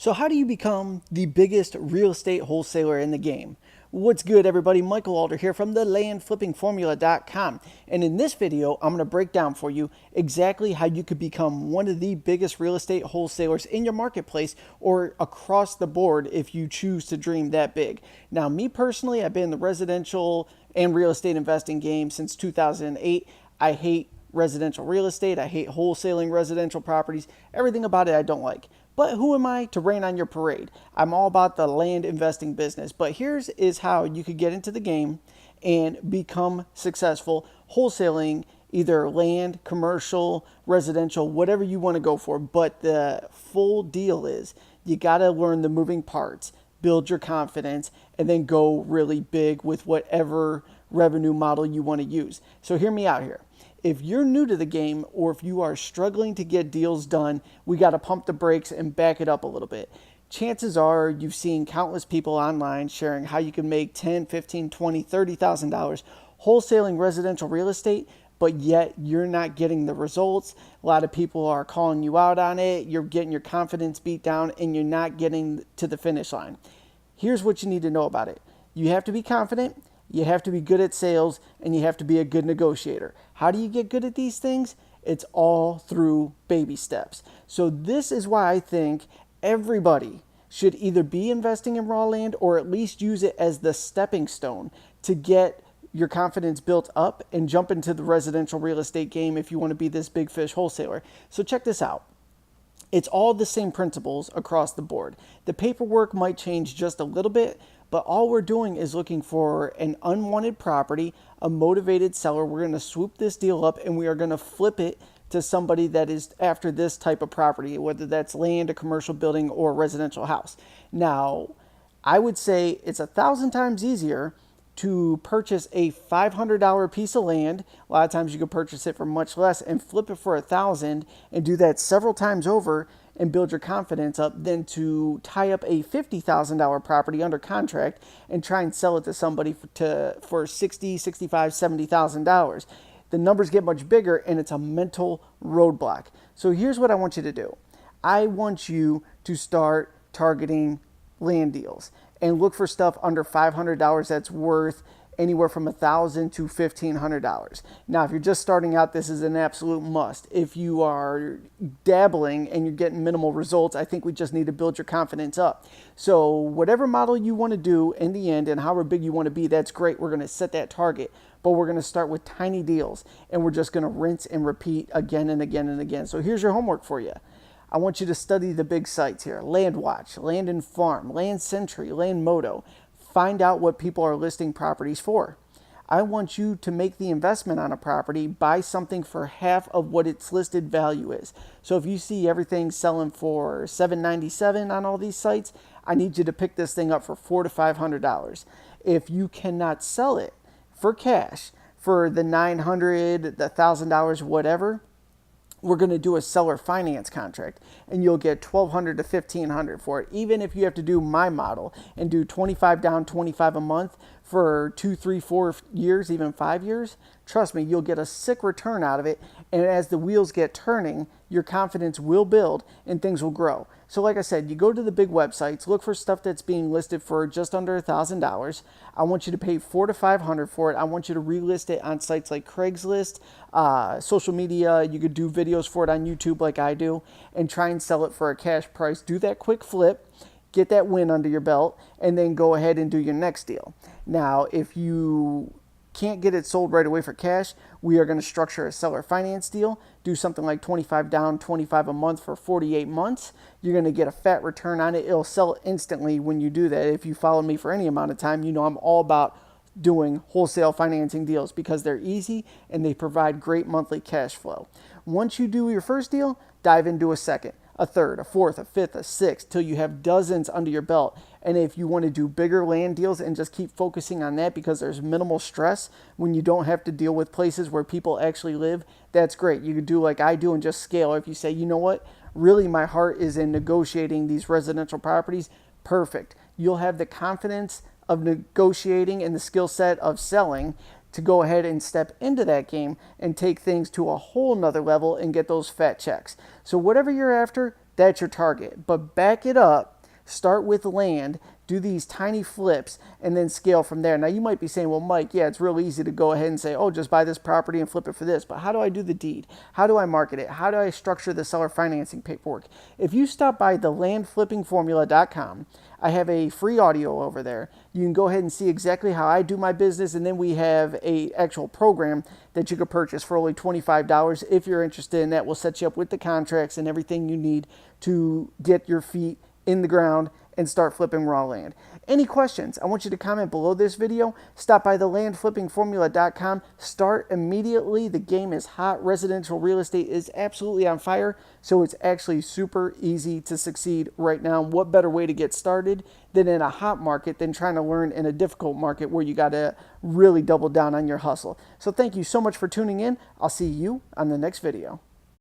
So how do you become the biggest real estate wholesaler in the game? What's good, everybody? Michael Alder here from the landflippingformula.com. And in this video, I'm going to break down for you exactly how you could become one of the biggest real estate wholesalers in your marketplace or across the board if you choose to dream that big. Now, me personally, I've been in the residential and real estate investing game since 2008. I hate residential real estate. I hate wholesaling residential properties. Everything about it I don't like. But who am I to rain on your parade? I'm all about the land investing business. But here's is how you could get into the game and become successful wholesaling either land, commercial, residential, whatever you want to go for. But the full deal is you got to learn the moving parts, build your confidence, and then go really big with whatever revenue model you want to use. So hear me out here. If you're new to the game or if you are struggling to get deals done, we got to pump the brakes and back it up a little bit. Chances are you've seen countless people online sharing how you can make $10, $15, $20, $30,000 wholesaling residential real estate, but yet you're not getting the results. A lot of people are calling you out on it. You're getting your confidence beat down and you're not getting to the finish line. Here's what you need to know about it. You have to be confident. You have to be good at sales, and you have to be a good negotiator. How do you get good at these things? It's all through baby steps. So this is why I think everybody should either be investing in raw land or at least use it as the stepping stone to get your confidence built up and jump into the residential real estate game if you want to be this big fish wholesaler. So check this out. It's all the same principles across the board. The paperwork might change just a little bit, but all we're doing is looking for an unwanted property, a motivated seller. We're going to swoop this deal up and we are going to flip it to somebody that is after this type of property, whether that's land, a commercial building, or a residential house. Now, I would say it's 1,000 times easier to purchase a $500 piece of land. A lot of times you could purchase it for much less and flip it for 1,000 and do that several times over and build your confidence up than to tie up a $50,000 property under contract and try and sell it to somebody for $60,000, $65,000, $70,000. The numbers get much bigger and it's a mental roadblock. So here's what I want you to do. I want you to start targeting land deals and look for stuff under $500 that's worth anywhere from $1,000 to $1,500. Now, if you're just starting out, this is an absolute must. If you are dabbling and you're getting minimal results, I think we just need to build your confidence up. So whatever model you want to do in the end and however big you want to be, that's great. We're going to set that target, but we're going to start with tiny deals and we're just going to rinse and repeat again and again and again. So here's your homework for you. I want you to study the big sites here. LandWatch, Land and Farm, Land Century, Land Moto. Find out what people are listing properties for. I want you to make the investment on a property, buy something for half of what its listed value is. So if you see everything selling for $797 on all these sites, I need you to pick this thing up for $400 to $500. If you cannot sell it for cash for the $900, the $1,000, whatever, we're going to do a seller finance contract and you'll get $1,200 to $1,500 for it. Even if you have to do my model and do 25 down, 25 a month for 2, 3, 4 years, even 5 years, trust me, you'll get a sick return out of it. And as the wheels get turning, your confidence will build and things will grow. So like I said, you go to the big websites, look for stuff that's being listed for just under $1,000. I want you to pay $400 to $500 for it. I want you to relist it on sites like Craigslist, social media. You could do videos for it on YouTube like I do and try and sell it for a cash price. Do that quick flip, get that win under your belt, and then go ahead and do your next deal. Now, if you can't get it sold right away for cash, we are going to structure a seller finance deal, do something like 25 down, 25 a month for 48 months. You're going to get a fat return on it. It'll sell instantly when you do that. If you follow me for any amount of time, you know I'm all about doing wholesale financing deals because they're easy and they provide great monthly cash flow. Once you do your first deal, dive into a second, a third, a fourth, a fifth, a sixth, till you have dozens under your belt. And if you want to do bigger land deals and just keep focusing on that because there's minimal stress when you don't have to deal with places where people actually live, that's great. You could do like I do and just scale. If you say, you know what, really my heart is in negotiating these residential properties, perfect. You'll have the confidence of negotiating and the skill set of selling to go ahead and step into that game and take things to a whole nother level and get those fat checks. So whatever you're after, that's your target. But back it up Start with land, do these tiny flips, and then scale from there. Now you might be saying, well, Mike, yeah, it's real easy to go ahead and say, oh, just buy this property and flip it for this. But how do I do the deed? How do I market it? How do I structure the seller financing paperwork? If you stop by thelandflippingformula.com, I have a free audio over there. You can go ahead and see exactly how I do my business, and then we have a actual program that you could purchase for only $25 if you're interested in that. We'll set you up with the contracts and everything you need to get your feet in the ground and start flipping raw land. Any questions? I want you to comment below this video. Stop by thelandflippingformula.com. Start immediately. The game is hot. Residential real estate is absolutely on fire, so it's actually super easy to succeed right now. What better way to get started than in a hot market than trying to learn in a difficult market where you got to really double down on your hustle. So thank you so much for tuning in. I'll see you on the next video.